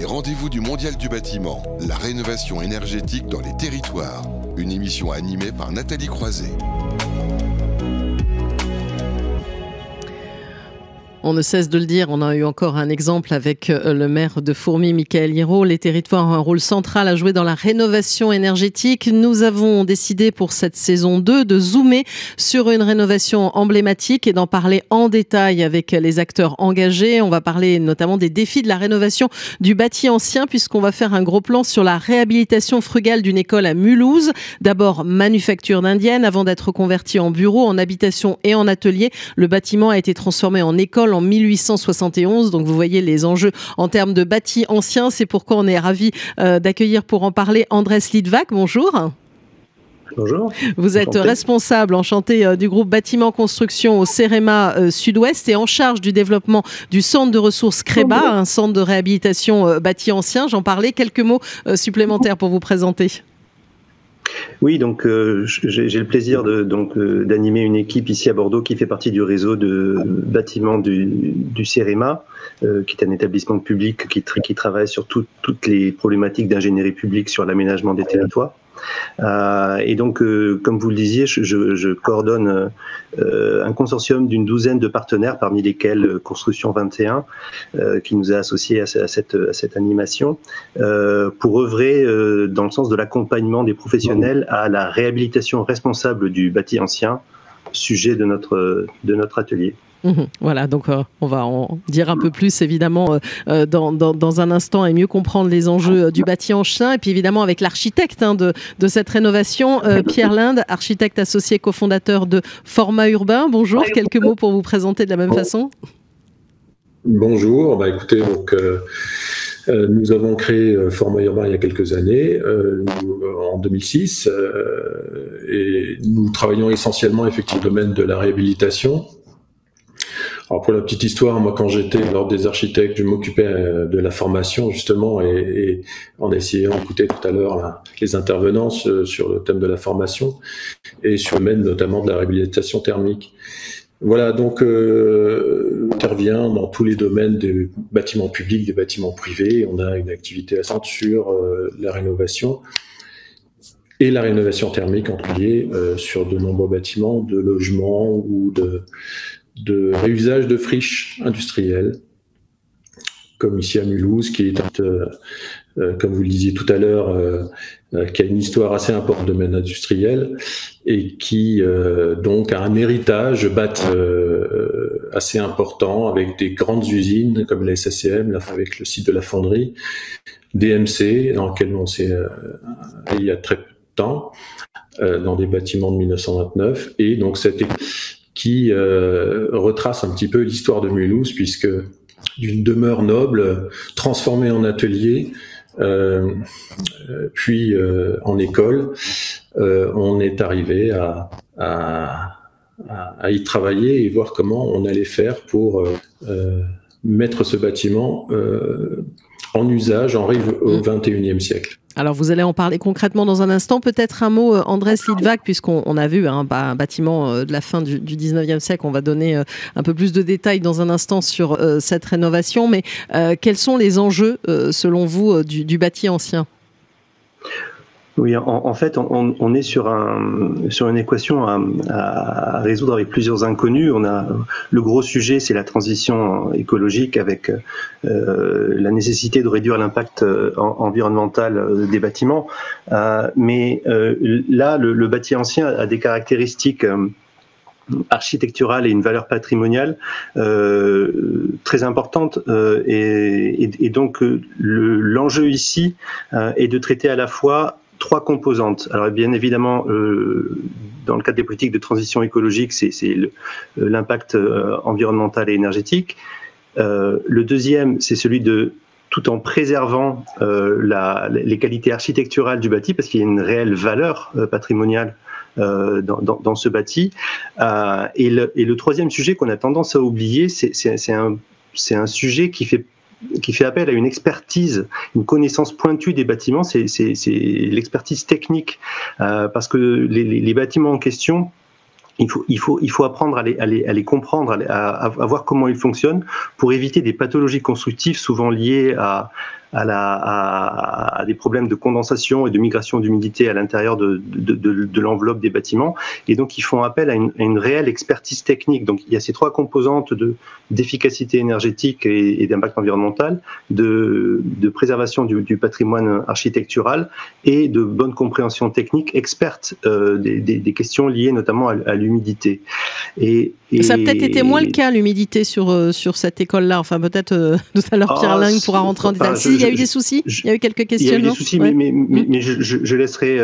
Les rendez-vous du Mondial du bâtiment, la rénovation énergétique dans les territoires. Une émission animée par Nathalie Croiset. On ne cesse de le dire, on a eu encore un exemple avec le maire de Fourmies, Michaël Hirault. Les territoires ont un rôle central à jouer dans la rénovation énergétique. Nous avons décidé pour cette saison 2 de zoomer sur une rénovation emblématique et d'en parler en détail avec les acteurs engagés. On va parler notamment des défis de la rénovation du bâti ancien puisqu'on va faire un gros plan sur la réhabilitation frugale d'une école à Mulhouse. D'abord manufacture d'indienne avant d'être converti en bureau, en habitation et en atelier. Le bâtiment a été transformé en école en 1871, donc vous voyez les enjeux en termes de bâti ancien. C'est pourquoi on est ravis d'accueillir pour en parler Andrés Litvak. Bonjour. Bonjour. Vous êtes responsable, enchanté, du groupe Bâtiment Construction au CEREMA Sud-Ouest et en charge du développement du centre de ressources CREBA, un centre de réhabilitation bâti ancien. J'en parlais. Quelques mots supplémentaires pour vous présenter. Oui, donc j'ai le plaisir d'animer une équipe ici à Bordeaux qui fait partie du réseau de bâtiments du CEREMA, qui est un établissement public qui travaille sur toutes les problématiques d'ingénierie publique sur l'aménagement des territoires. Et donc, comme vous le disiez, je coordonne un consortium d'une douzaine de partenaires, parmi lesquels Construction 21, qui nous a associés à cette animation, pour œuvrer dans le sens de l'accompagnement des professionnels à la réhabilitation responsable du bâti ancien, sujet de notre atelier. Voilà, donc on va en dire un peu plus évidemment dans un instant et mieux comprendre les enjeux du bâti ancien. Et puis évidemment avec l'architecte de cette rénovation, Pierre Linde, architecte associé cofondateur de Format Urbain. Bonjour, quelques mots pour vous présenter de la même façon. Bonjour, écoutez, donc nous avons créé Format Urbain il y a quelques années, en 2006, et nous travaillons essentiellement effectivement dans le domaine de la réhabilitation. Alors pour la petite histoire, moi quand j'étais l'ordre des architectes, je m'occupais de la formation justement et on a essayé d'écouter tout à l'heure les intervenants sur le thème de la formation et sur le domaine notamment de la réhabilitation thermique. Voilà, donc intervient dans tous les domaines des bâtiments publics, des bâtiments privés. On a une activité assez sur la rénovation et la rénovation thermique en particulier sur de nombreux bâtiments, de logements ou de réusage de friches industrielles, comme ici à Mulhouse, qui est, comme vous le disiez tout à l'heure, qui a une histoire assez importante de domaine industriel et qui donc a un héritage assez important avec des grandes usines comme la SACM, avec le site de la fonderie, DMC, dans lequel on s'est il y a très peu de temps, dans des bâtiments de 1929, et donc cette qui retrace un petit peu l'histoire de Mulhouse, puisque d'une demeure noble transformée en atelier, puis en école, on est arrivé à y travailler et voir comment on allait faire pour mettre ce bâtiment en usage au XXIe siècle. Alors vous allez en parler concrètement dans un instant. Peut-être un mot, Andrés Litvak, puisqu'on a vu un bâtiment de la fin du 19e siècle. On va donner un peu plus de détails dans un instant sur cette rénovation. Mais quels sont les enjeux, selon vous, du bâti ancien ? Oui, en fait, on est sur une équation à résoudre avec plusieurs inconnus. On a le gros sujet, c'est la transition écologique avec la nécessité de réduire l'impact environnemental des bâtiments. Mais là, le bâti ancien a des caractéristiques architecturale et une valeur patrimoniale très importante et donc l'enjeu ici est de traiter à la fois trois composantes. Alors bien évidemment, dans le cadre des politiques de transition écologique, c'est l'impact environnemental et énergétique. Le deuxième, c'est celui de tout en préservant les qualités architecturales du bâti, parce qu'il y a une réelle valeur patrimoniale dans ce bâti. Et le troisième sujet qu'on a tendance à oublier, c'est un sujet qui fait appel à une expertise, une connaissance pointue des bâtiments, c'est l'expertise technique, parce que les bâtiments en question il faut apprendre à les comprendre, à voir comment ils fonctionnent pour éviter des pathologies constructives souvent liées à des problèmes de condensation et de migration d'humidité à l'intérieur de l'enveloppe des bâtiments. Et donc, ils font appel à une réelle expertise technique. Donc, il y a ces trois composantes d'efficacité énergétique et d'impact environnemental, de préservation du patrimoine architectural et de bonne compréhension technique experte des questions liées notamment à l'humidité. Et ça a peut-être été moins le cas, l'humidité, sur cette école-là. Enfin, peut-être tout à l'heure, Pierre Ling pourra rentrer en détail. Il y a eu des soucis, il y a eu quelques questionnements. Il y a eu des soucis, ouais. mais je laisserai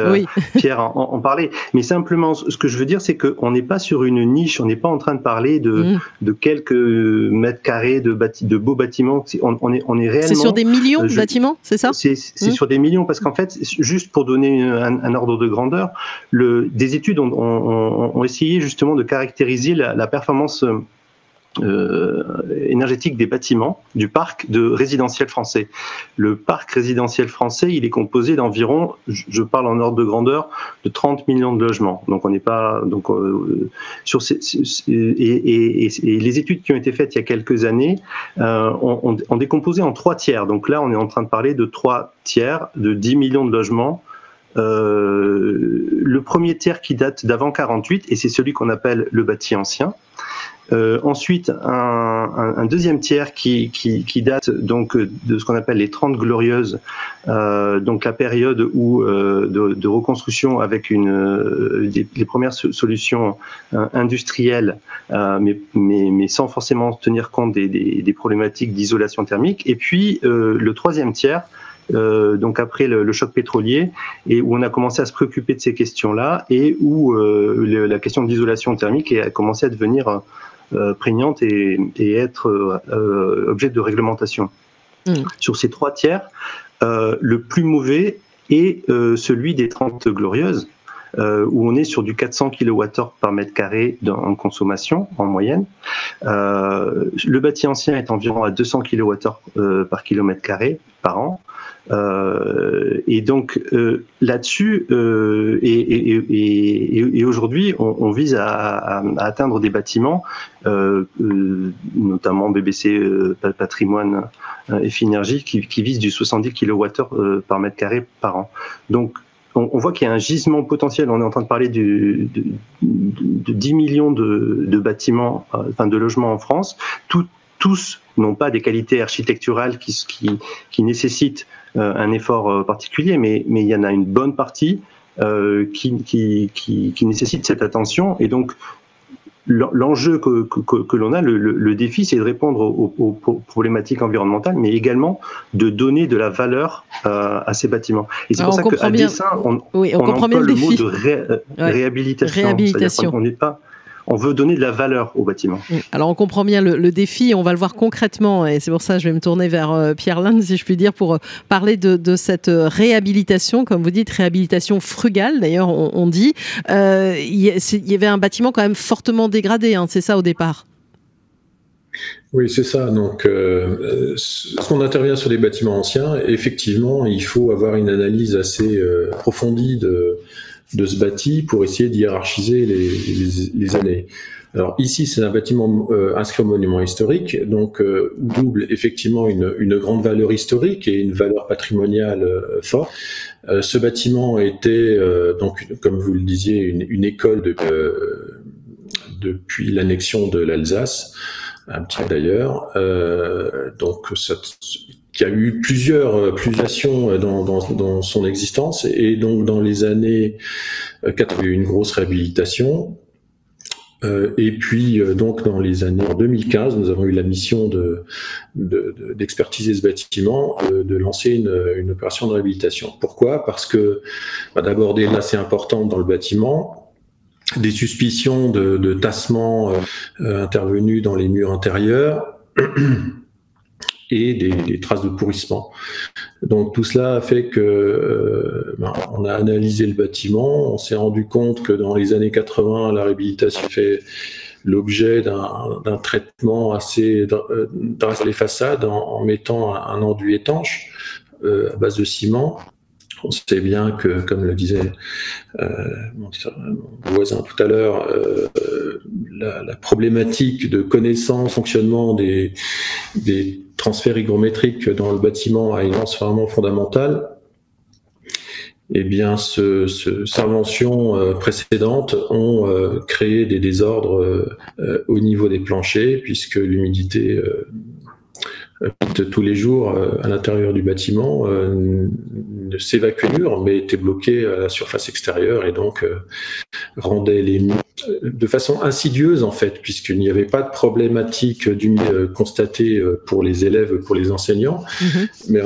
Pierre en parler. Mais simplement, ce que je veux dire, c'est qu'on n'est pas sur une niche, on n'est pas en train de parler de quelques mètres carrés de beaux bâtiments. On est réellement... C'est sur des millions de bâtiments, c'est ça? C'est sur des millions, parce qu'en fait, juste pour donner un ordre de grandeur, des études ont essayé justement de caractériser la performance énergétique des bâtiments du parc de résidentiel français. Le parc résidentiel français, il est composé d'environ, je parle en ordre de grandeur, de 30 millions de logements. Donc on n'est pas sur et les études qui ont été faites il y a quelques années ont décomposé en 3 tiers. Donc là, on est en train de parler de 3 tiers de 10 millions de logements. Le premier tiers qui date d'avant 48, et c'est celui qu'on appelle le bâti ancien. Ensuite, un deuxième tiers qui date donc de ce qu'on appelle les 30 glorieuses, donc la période où de reconstruction avec les premières solutions industrielles, mais sans forcément tenir compte des problématiques d'isolation thermique. Et puis le troisième tiers, donc après le choc pétrolier, et où on a commencé à se préoccuper de ces questions-là, et où la question d'isolation thermique a commencé à devenir prégnante et être objet de réglementation. Sur ces 3 tiers, le plus mauvais est celui des 30 glorieuses, où on est sur du 400 kWh par mètre carré en consommation en moyenne. Le bâti ancien est environ à 200 kWh par kilomètre carré par an. Et donc là-dessus, et aujourd'hui, on vise à atteindre des bâtiments, notamment BBC Patrimoine et Finergie, qui visent du 70 kWh par mètre carré par an. Donc on voit qu'il y a un gisement potentiel. On est en train de parler de 10 millions de bâtiments, enfin de logements en France. Tous n'ont pas des qualités architecturales qui nécessitent un effort particulier, mais il y en a une bonne partie qui nécessite cette attention. Et donc, l'enjeu que l'on a, le défi, c'est de répondre aux problématiques environnementales, mais également de donner de la valeur à ces bâtiments. Et c'est pour ça qu'à dessein, on emploie le mot de réhabilitation. On veut donner de la valeur au bâtiment. Alors on comprend bien le défi, on va le voir concrètement, et c'est pour ça que je vais me tourner vers Pierre Ling, si je puis dire, pour parler de cette réhabilitation, comme vous dites, réhabilitation frugale, d'ailleurs on dit. Il y avait un bâtiment quand même fortement dégradé, hein, c'est ça au départ? Oui, c'est ça. Donc, lorsqu'on intervient sur des bâtiments anciens, effectivement, il faut avoir une analyse assez approfondie de ce bâti pour essayer d'hiérarchiser les années. Alors ici, c'est un bâtiment inscrit au monument historique, donc double effectivement une grande valeur historique et une valeur patrimoniale forte. Ce bâtiment était donc, comme vous le disiez, une école depuis l'annexion de l'Alsace, un petit d'ailleurs. Donc il y a eu plusieurs actions dans son existence, et donc dans les années 80, il y a eu une grosse réhabilitation. Et puis donc dans les années 2015, nous avons eu la mission d'expertiser ce bâtiment, de lancer une opération de réhabilitation. Pourquoi? Parce que d'abord des là c'est important dans le bâtiment, des suspicions de tassement intervenus dans les murs intérieurs et des traces de pourrissement. Donc tout cela a fait que on a analysé le bâtiment, on s'est rendu compte que dans les années 80, la réhabilitation fait l'objet d'un traitement assez drastique les façades en mettant un enduit étanche à base de ciment. On sait bien que, comme le disait mon voisin tout à l'heure, la problématique de connaissance, fonctionnement des transferts hygrométriques dans le bâtiment a une importance vraiment fondamentale. Eh bien, ces inventions précédentes ont créé des désordres au niveau des planchers, puisque l'humidité tous les jours à l'intérieur du bâtiment ne s'évacue mais était bloquée à la surface extérieure et donc rendait les murs de façon insidieuse en fait, puisqu'il n'y avait pas de problématique constatée pour les élèves, pour les enseignants, mais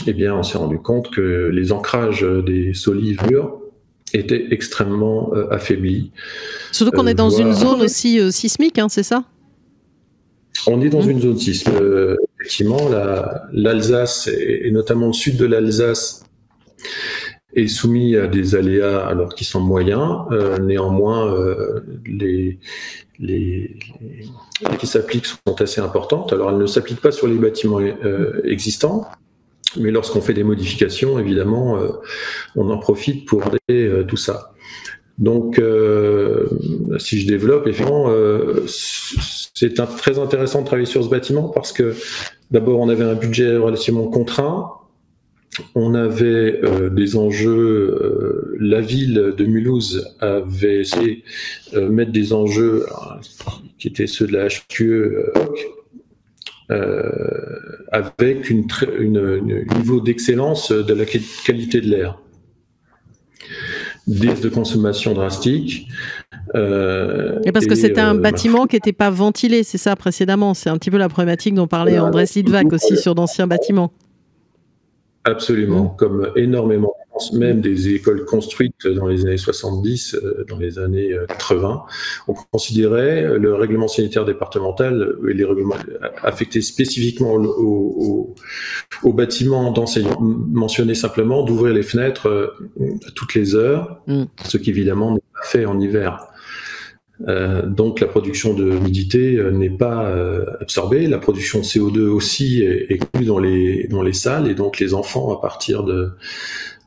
eh bien, on s'est rendu compte que les ancrages des solives murs étaient extrêmement affaiblis. Surtout qu'on est dans une zone aussi sismique, hein, c'est ça ? On est dans une zone sismique. Effectivement, l'Alsace, et notamment le sud de l'Alsace, est soumis à des aléas alors qu'ils sont moyens. Néanmoins, les qui s'appliquent sont assez importantes. Alors, elles ne s'appliquent pas sur les bâtiments existants, mais lorsqu'on fait des modifications, évidemment, on en profite pour regarder tout ça. Donc, si je développe, effectivement, c'est très intéressant de travailler sur ce bâtiment parce que d'abord, on avait un budget relativement contraint. On avait des enjeux. La ville de Mulhouse avait essayé de mettre des enjeux qui étaient ceux de la HQE avec un niveau d'excellence de la qualité de l'air. Des de consommation drastique. Et parce que c'était un bâtiment qui n'était pas ventilé, c'est ça précédemment. C'est un petit peu la problématique dont parlait Andrés Lidvac aussi sur d'anciens bâtiments. Absolument, comme énormément, même des écoles construites dans les années 70, dans les années 80, on considérait le règlement sanitaire départemental et les règlements affectés spécifiquement aux bâtiments d'enseignants mentionnaient simplement d'ouvrir les fenêtres toutes les heures, ce qui évidemment n'est pas fait en hiver. Donc la production de humidité n'est pas absorbée, la production de CO2 aussi est inclue dans les salles et donc les enfants à partir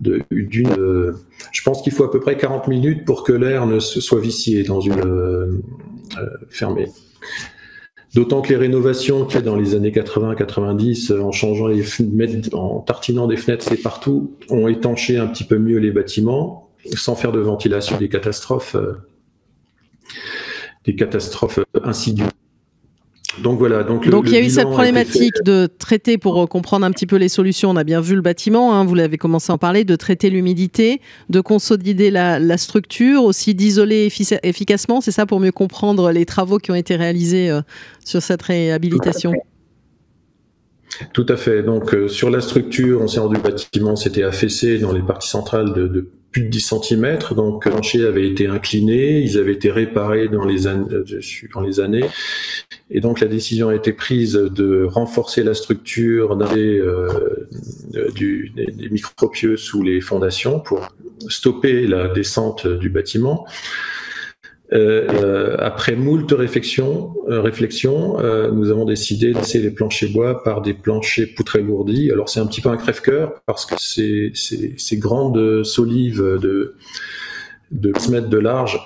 je pense qu'il faut à peu près 40 minutes pour que l'air ne soit vicié dans une fermée. D'autant que les rénovations qu'il y a dans les années 80-90, en changeant les fenêtres, en tartinant des fenêtres c'est partout, ont étanché un petit peu mieux les bâtiments sans faire de ventilation, des catastrophes insidieuses. Donc voilà. Donc il y a eu cette problématique de traiter, pour comprendre un petit peu les solutions, on a bien vu le bâtiment, hein, vous l'avez commencé à en parler, de traiter l'humidité, de consolider la structure, aussi d'isoler efficacement, c'est ça, pour mieux comprendre les travaux qui ont été réalisés sur cette réhabilitation. Tout à fait. Donc sur la structure, on s'est rendu compte que le bâtiment s'était affaissé dans les parties centrales de plus de 10 cm, donc le plancher avait été incliné, ils avaient été réparés dans les années, et donc la décision a été prise de renforcer la structure des micropieux sous les fondations pour stopper la descente du bâtiment. Après moult réflexions, nous avons décidé de remplacer les planchers bois par des planchers poutres égourdis. Alors c'est un petit peu un crève-cœur parce que ces grandes solives de 10 mètres de large,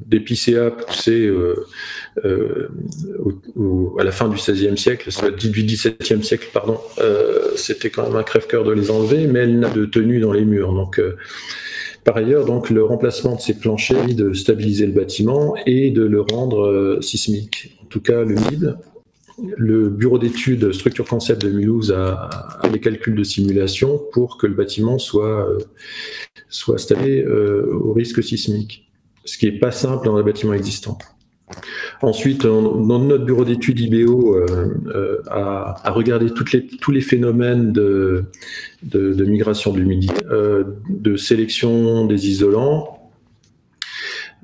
d'épicéa poussés à la fin du XVIe siècle, du XVIIe siècle, pardon, c'était quand même un crève-cœur de les enlever, mais elle n'a de tenue dans les murs. Donc par ailleurs, donc, le remplacement de ces planchers permet de stabiliser le bâtiment et de le rendre sismique. En tout cas, le MIB, le bureau d'études structure concept de Mulhouse a les calculs de simulation pour que le bâtiment soit stabilisé au risque sismique, ce qui n'est pas simple dans les bâtiments existants. Ensuite, dans notre bureau d'études IBO, à regarder tous les phénomènes de migration de l'humidité, de sélection des isolants.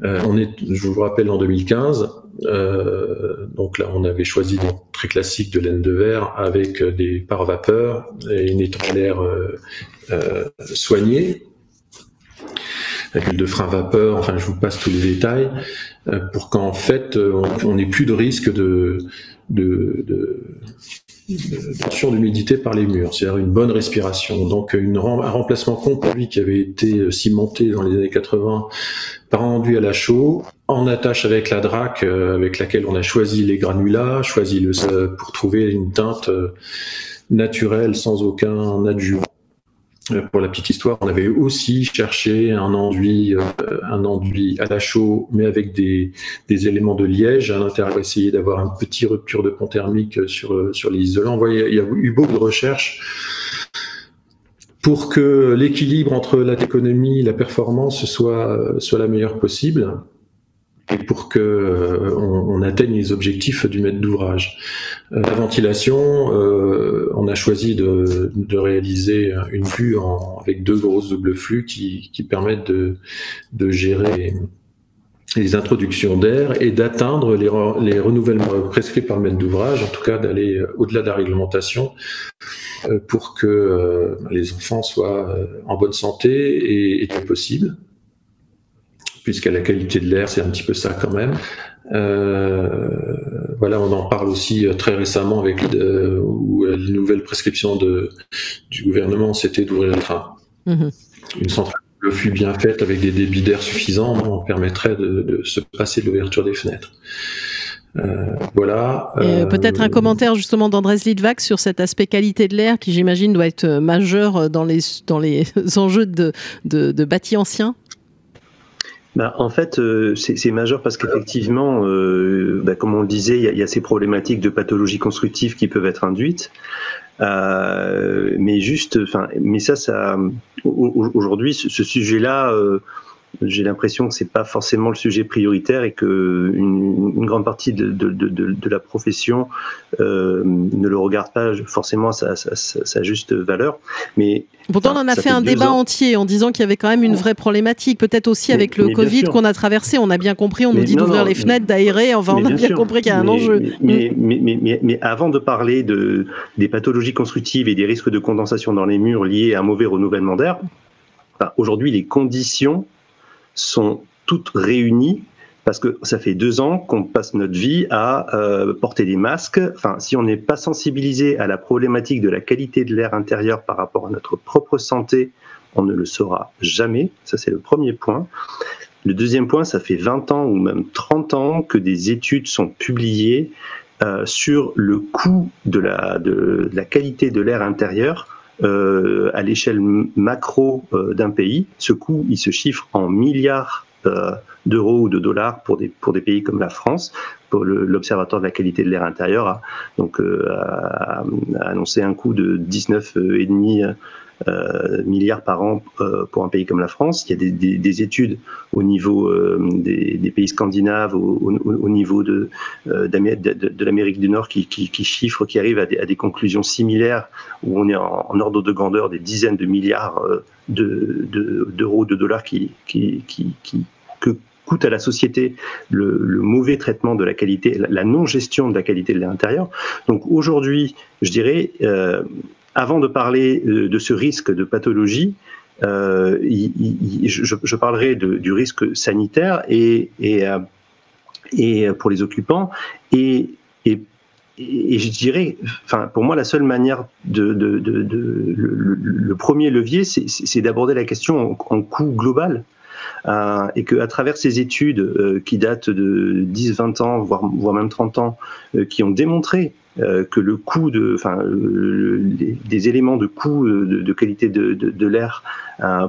Je vous rappelle, en 2015, donc là, on avait choisi très classique de laine de verre avec des pare-vapeurs et une étanche d'air soignée. la huile de frein vapeur, enfin je vous passe tous les détails, pour qu'en fait on n'ait plus de risque d'absorption d'humidité par les murs, c'est-à-dire une bonne respiration. Donc un remplacement complet qui avait été cimenté dans les années 80 par un enduit à la chaux, en attache avec la drac avec laquelle on a choisi les granulats, pour trouver une teinte naturelle sans aucun adjuvant. Pour la petite histoire, on avait aussi cherché un enduit à la chaux, mais avec des éléments de liège à l'intérieur, essayer d'avoir une petite rupture de pont thermique sur les isolants. Vous voyez, il y a eu beaucoup de recherches pour que l'équilibre entre l'économie et la performance soit la meilleure possible, et pour que on atteigne les objectifs du maître d'ouvrage. La ventilation, on a choisi de réaliser une vue avec 2 grosses doubles flux qui permettent de gérer les introductions d'air et d'atteindre les renouvellements prescrits par le maître d'ouvrage, en tout cas d'aller au-delà de la réglementation pour que les enfants soient en bonne santé et tout possible, puisqu'à la qualité de l'air, c'est un petit peu ça quand même. Voilà, on en parle aussi très récemment où les nouvelles prescriptions du gouvernement, c'était d'ouvrir le train. Mmh. Une centrale de flux bien faite avec des débits d'air suffisants permettrait de se passer de l'ouverture des fenêtres. Voilà. Peut-être un commentaire justement d'Andrés Litvak sur cet aspect qualité de l'air qui, j'imagine, doit être majeur dans les enjeux de bâtis anciens. En fait, c'est majeur parce qu'effectivement, comme on le disait, il y a ces problématiques de pathologie constructive qui peuvent être induites. Mais ça, aujourd'hui, ce sujet-là, j'ai l'impression que c'est pas forcément le sujet prioritaire et que une grande partie de la profession ne le regarde pas forcément à sa juste valeur. Mais pourtant, on en a fait un débat entier en disant qu'il y avait quand même une vraie problématique. Peut-être aussi avec le Covid qu'on a traversé. On a bien compris, on nous dit d'ouvrir les fenêtres, d'aérer. Enfin, on a bien compris qu'il y a un enjeu. Mais avant de parler des pathologies constructives et des risques de condensation dans les murs liés à un mauvais renouvellement d'air, aujourd'hui, les conditions sont toutes réunies parce que ça fait 2 ans qu'on passe notre vie à porter des masques. Enfin, si on n'est pas sensibilisé à la problématique de la qualité de l'air intérieur par rapport à notre propre santé, on ne le saura jamais. Ça, c'est le premier point. Le deuxième point, ça fait 20 ans ou même 30 ans que des études sont publiées sur le coût de la qualité de l'air intérieur à l'échelle macro d'un pays. Ce coût, il se chiffre en milliards d'euros ou de dollars pour des pays comme la France. Pour l'Observatoire de la qualité de l'air intérieur a annoncé un coût de 19,5 milliards par an pour un pays comme la France. Il y a des études au niveau des pays scandinaves, au niveau de l'Amérique du Nord qui chiffrent, qui arrivent à des conclusions similaires où on est en ordre de grandeur des dizaines de milliards d'euros, de dollars que coûte à la société le mauvais traitement de la qualité, la non-gestion de la qualité de l'air intérieur. Donc aujourd'hui, je dirais, avant de parler de ce risque de pathologie, je parlerai du risque sanitaire et pour les occupants et je dirais, pour moi, la seule manière le premier levier, c'est d'aborder la question en coût global. Et qu'à travers ces études qui datent de 10, 20 ans, voire même 30 ans, qui ont démontré que le coût des éléments de coût de qualité de l'air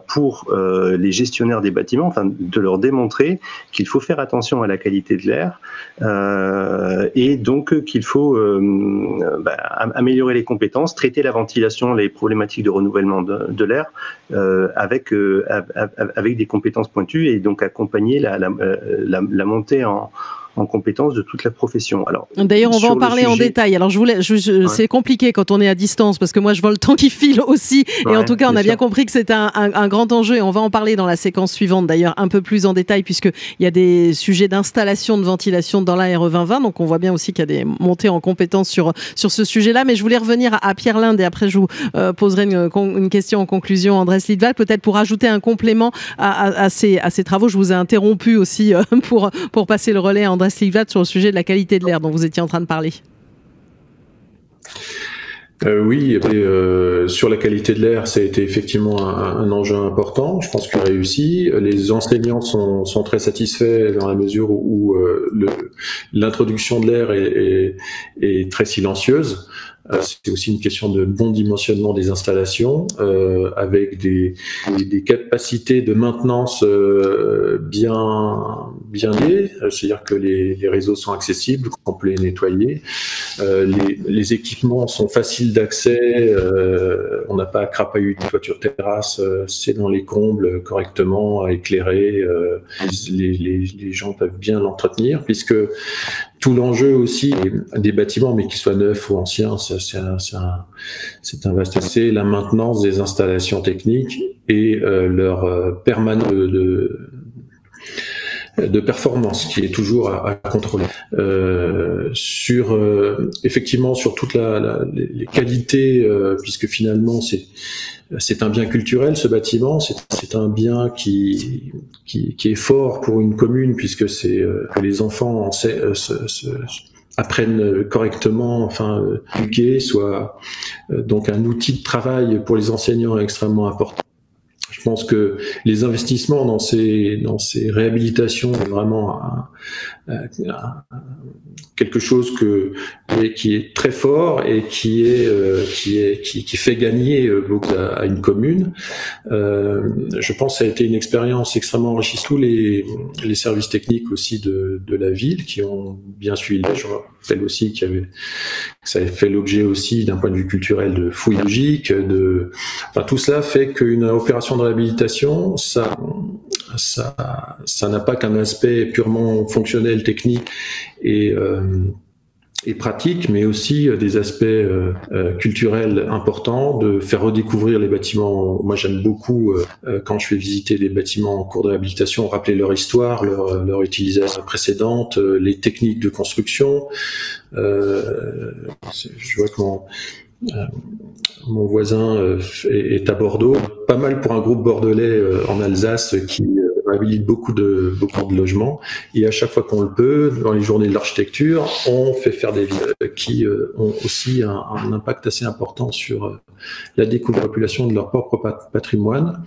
pour les gestionnaires des bâtiments, de leur démontrer qu'il faut faire attention à la qualité de l'air et donc qu'il faut améliorer les compétences, traiter la ventilation, les problématiques de renouvellement de l'air avec des compétences pointues et donc accompagner la montée en compétences de toute la profession. Alors, d'ailleurs, on va en parler en détail. Alors, c'est compliqué quand on est à distance, parce que moi, je vois le temps qui file aussi. Et en tout cas, on a bien compris que c'est un grand enjeu. Et on va en parler dans la séquence suivante, d'ailleurs, un peu plus en détail, puisqu'il y a des sujets d'installation de ventilation dans la RE 2020. Donc, on voit bien aussi qu'il y a des montées en compétences sur ce sujet-là. Mais je voulais revenir à Pierre Linde et après, je vous poserai une question en conclusion, Andrés Lidval, peut-être pour ajouter un complément à ces travaux. Je vous ai interrompu aussi pour passer le relais à Andrés Lidval sur le sujet de la qualité de l'air dont vous étiez en train de parler. Oui, sur la qualité de l'air, ça a été effectivement un enjeu important. Je pense qu'il a réussi. Les enseignants sont très satisfaits dans la mesure où l'introduction de l'air est très silencieuse. C'est aussi une question de bon dimensionnement des installations, avec des capacités de maintenance bien liées, c'est-à-dire que les réseaux sont accessibles, qu'on peut les nettoyer, les équipements sont faciles d'accès, on n'a pas à crapahuter une toiture terrasse, c'est dans les combles correctement éclairé, les gens peuvent bien l'entretenir, puisque tout l'enjeu aussi des bâtiments, mais qu'ils soient neufs ou anciens, c'est un vaste. C'est la maintenance des installations techniques et leur permanence de performance qui est toujours à contrôler. Effectivement, sur toutes les qualités, puisque finalement c'est un bien culturel, ce bâtiment. C'est un bien qui est fort pour une commune, puisque c'est que les enfants apprennent correctement, éduquer, soit donc un outil de travail pour les enseignants extrêmement important. Je pense que les investissements dans ces réhabilitations est vraiment quelque chose qui est très fort et qui fait gagner beaucoup à une commune. Je pense que ça a été une expérience extrêmement enrichissante. Tous les services techniques aussi de la ville qui ont bien suivi. Je rappelle aussi que ça avait fait l'objet aussi d'un point de vue culturel de fouilles logiques, tout cela fait qu'une opération de réhabilitation, ça n'a pas qu'un aspect purement fonctionnel, technique et pratique, mais aussi des aspects culturels importants, de faire redécouvrir les bâtiments. Moi, j'aime beaucoup, quand je fais visiter des bâtiments en cours de réhabilitation, rappeler leur histoire, leur utilisation précédente, les techniques de construction. Je vois que mon voisin est à Bordeaux, pas mal pour un groupe bordelais en Alsace qui réhabilite beaucoup de logements, et à chaque fois qu'on le peut, dans les journées de l'architecture, on fait faire des visites qui ont aussi un impact assez important sur la découverte de la population de leur propre patrimoine.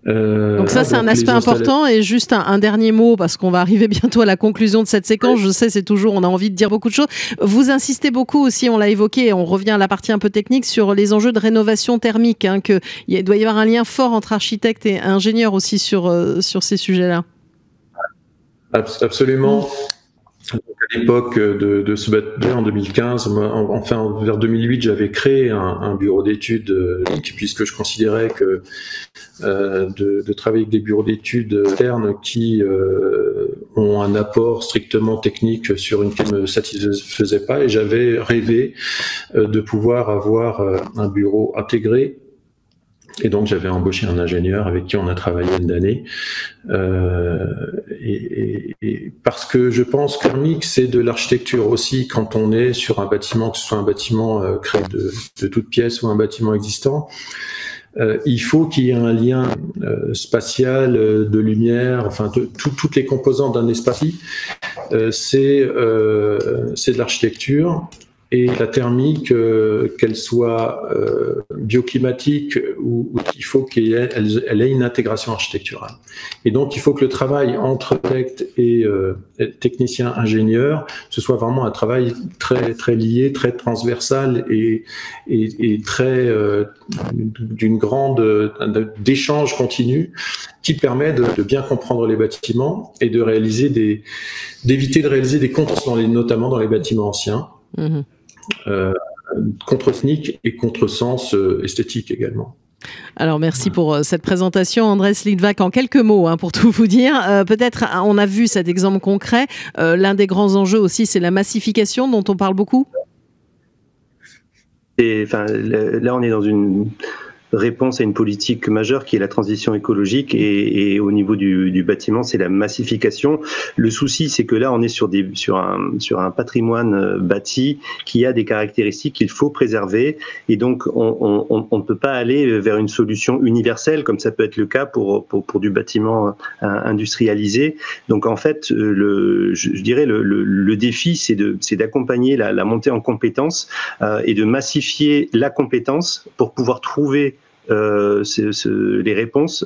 Donc ça, c'est un aspect important. Et juste un dernier mot, parce qu'on va arriver bientôt à la conclusion de cette séquence. Je sais, on a envie de dire beaucoup de choses. Vous insistez beaucoup aussi, on l'a évoqué, on revient à la partie un peu technique, sur les enjeux de rénovation thermique, qu'il doit y avoir un lien fort entre architectes et ingénieurs aussi sur ces sujets-là. Absolument. À l'époque de ce bâtiment, en 2015, vers 2008, j'avais créé un bureau d'études, puisque je considérais que de travailler avec des bureaux d'études externes qui ont un apport strictement technique sur une qui ne me satisfaisait pas, et j'avais rêvé de pouvoir avoir un bureau intégré. Et donc j'avais embauché un ingénieur avec qui on a travaillé une année, et parce que je pense que thermique, c'est de l'architecture aussi quand on est sur un bâtiment, que ce soit un bâtiment créé de toutes pièces ou un bâtiment existant. Il faut qu'il y ait un lien spatial, de lumière, toutes les composantes d'un espace. C'est de l'architecture. Et la thermique, qu'elle soit bioclimatique ou il faut qu'elle ait une intégration architecturale. Et donc, il faut que le travail entre architecte et technicien ingénieur, ce soit vraiment un travail très très lié, très transversal et très d'une grande d'échange continu qui permet de bien comprendre les bâtiments et de d'éviter de réaliser des contresens, notamment dans les bâtiments anciens. Contresens et contresens esthétique également. Alors merci pour cette présentation, Andrés Lidvac. En quelques mots, pour tout vous dire, peut-être on a vu cet exemple concret. L'un des grands enjeux aussi, c'est la massification dont on parle beaucoup. Là, on est dans une réponse à une politique majeure qui est la transition écologique et au niveau du bâtiment, c'est la massification. Le souci, c'est que là, on est sur un patrimoine bâti qui a des caractéristiques qu'il faut préserver et donc on ne peut pas aller vers une solution universelle comme ça peut être le cas pour du bâtiment industrialisé. Donc en fait, je dirais le défi, c'est d'accompagner la montée en compétences et de massifier la compétence pour pouvoir trouver les réponses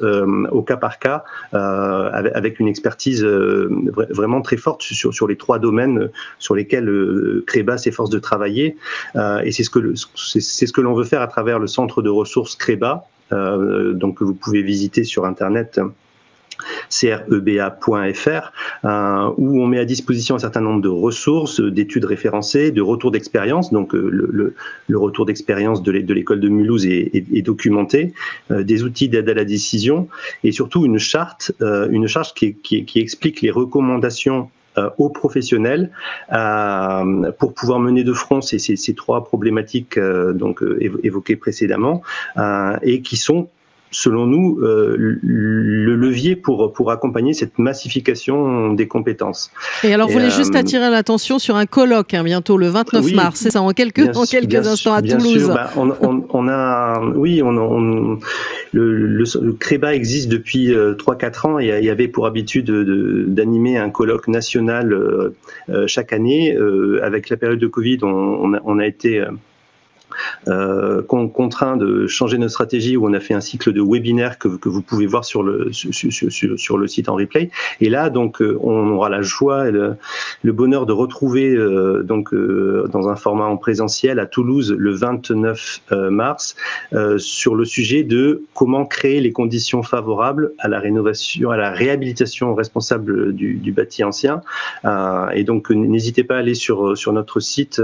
au cas par cas avec une expertise vraiment très forte sur les 3 domaines sur lesquels CREBA s'efforce de travailler et c'est ce que l'on veut faire à travers le centre de ressources CREBA donc que vous pouvez visiter sur internet creba.fr où on met à disposition un certain nombre de ressources, d'études référencées, de retours d'expérience. Donc le retour d'expérience de l'école de Mulhouse est documenté, des outils d'aide à la décision et surtout une charte qui explique les recommandations aux professionnels pour pouvoir mener de front ces 3 problématiques évoquées précédemment et qui sont selon nous, le levier pour accompagner cette massification des compétences. Et alors, vous voulez juste attirer l'attention sur un colloque bientôt le 29 mars, c'est ça, en quelques instants à Toulouse. Le CREBA existe depuis 3-4 ans et il y avait pour habitude d'animer un colloque national chaque année. Avec la période de Covid, on a été contraint de changer notre stratégie où on a fait un cycle de webinaires que vous pouvez voir sur le site en replay. Et là, donc, on aura la joie et le bonheur de retrouver dans un format en présentiel à Toulouse le 29 mars sur le sujet de comment créer les conditions favorables à la rénovation, à la réhabilitation responsable du bâti ancien. Et donc, n'hésitez pas à aller sur notre site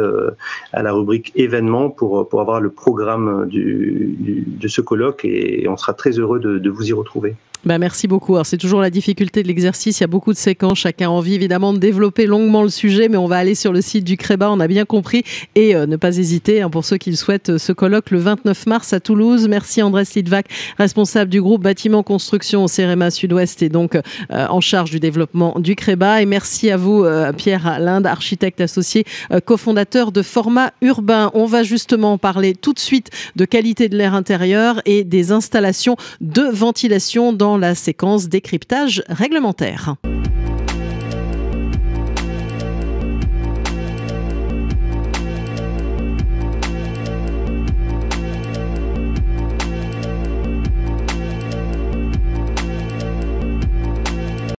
à la rubrique événements pour avoir le programme de ce colloque et on sera très heureux de vous y retrouver. Merci beaucoup. Alors, c'est toujours la difficulté de l'exercice. Il y a beaucoup de séquences. Chacun a envie évidemment de développer longuement le sujet, mais on va aller sur le site du CREBA, on a bien compris. Et ne pas hésiter pour ceux qui le souhaitent, ce colloque le 29 mars à Toulouse. Merci Andrés Lidvac, responsable du groupe Bâtiment Construction au CEREMA Sud-Ouest et donc en charge du développement du CREBA. Et merci à vous Pierre Linde, architecte associé, cofondateur de Format Urbain. On va justement parler tout de suite de qualité de l'air intérieur et des installations de ventilation dans la séquence décryptage réglementaire.